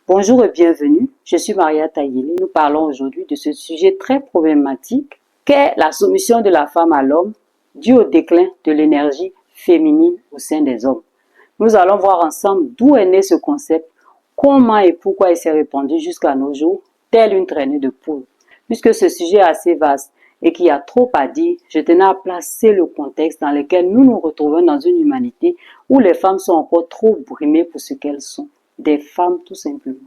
Bonjour et bienvenue, je suis Maria Taïli. Nous parlons aujourd'hui de ce sujet très problématique qu'est la soumission de la femme à l'homme due au déclin de l'énergie féminine au sein des hommes. Nous allons voir ensemble d'où est né ce concept, comment et pourquoi il s'est répandu jusqu'à nos jours, telle une traînée de poule. Puisque ce sujet est assez vaste et qu'il y a trop à dire, je tenais à placer le contexte dans lequel nous nous retrouvons dans une humanité où les femmes sont encore trop brimées pour ce qu'elles sont, des femmes tout simplement.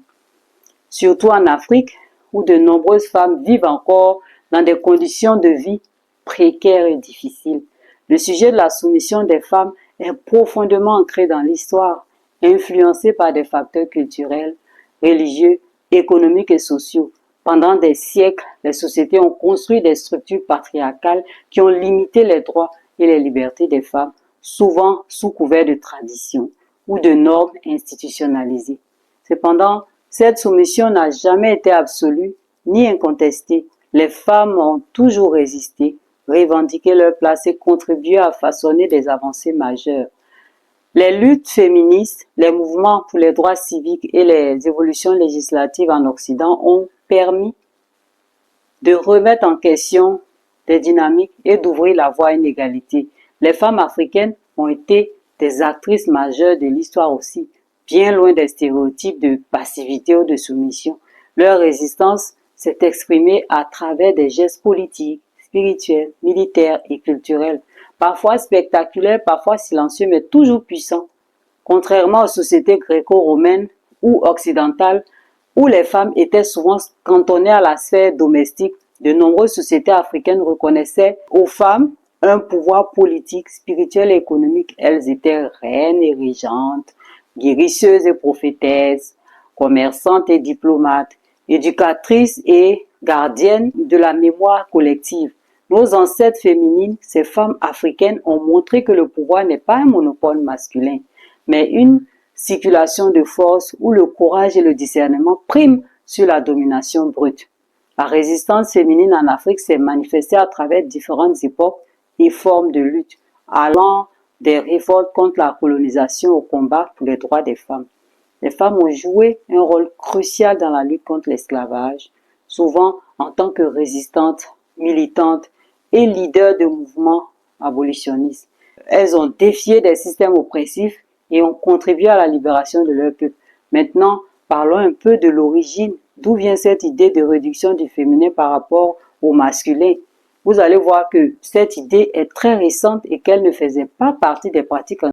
Surtout en Afrique, où de nombreuses femmes vivent encore dans des conditions de vie précaires et difficiles. Le sujet de la soumission des femmes est profondément ancré dans l'histoire, influencé par des facteurs culturels, religieux, économiques et sociaux. Pendant des siècles, les sociétés ont construit des structures patriarcales qui ont limité les droits et les libertés des femmes, souvent sous couvert de traditions ou de normes institutionnalisées. Cependant, cette soumission n'a jamais été absolue ni incontestée. Les femmes ont toujours résisté, revendiqué leur place et contribué à façonner des avancées majeures. Les luttes féministes, les mouvements pour les droits civiques et les évolutions législatives en Occident ont permis de remettre en question des dynamiques et d'ouvrir la voie à une égalité. Les femmes africaines ont été des actrices majeures de l'histoire aussi, bien loin des stéréotypes de passivité ou de soumission. Leur résistance s'est exprimée à travers des gestes politiques, spirituels, militaires et culturels, parfois spectaculaires, parfois silencieux, mais toujours puissants. Contrairement aux sociétés gréco-romaines ou occidentales, où les femmes étaient souvent cantonnées à la sphère domestique, de nombreuses sociétés africaines reconnaissaient aux femmes un pouvoir politique, spirituel et économique. Elles étaient reines et régentes, guérisseuses et prophétesses, commerçantes et diplomates, éducatrices et gardiennes de la mémoire collective. Nos ancêtres féminines, ces femmes africaines, ont montré que le pouvoir n'est pas un monopole masculin, mais une circulation de force où le courage et le discernement priment sur la domination brute. La résistance féminine en Afrique s'est manifestée à travers différentes époques et formes de lutte, allant des révoltes contre la colonisation au combat pour les droits des femmes. Les femmes ont joué un rôle crucial dans la lutte contre l'esclavage, souvent en tant que résistantes, militantes et leaders de mouvements abolitionnistes. Elles ont défié des systèmes oppressifs et ont contribué à la libération de leur peuple. Maintenant, parlons un peu de l'origine. D'où vient cette idée de réduction du féminin par rapport au masculin? Vous allez voir que cette idée est très récente et qu'elle ne faisait pas partie des pratiques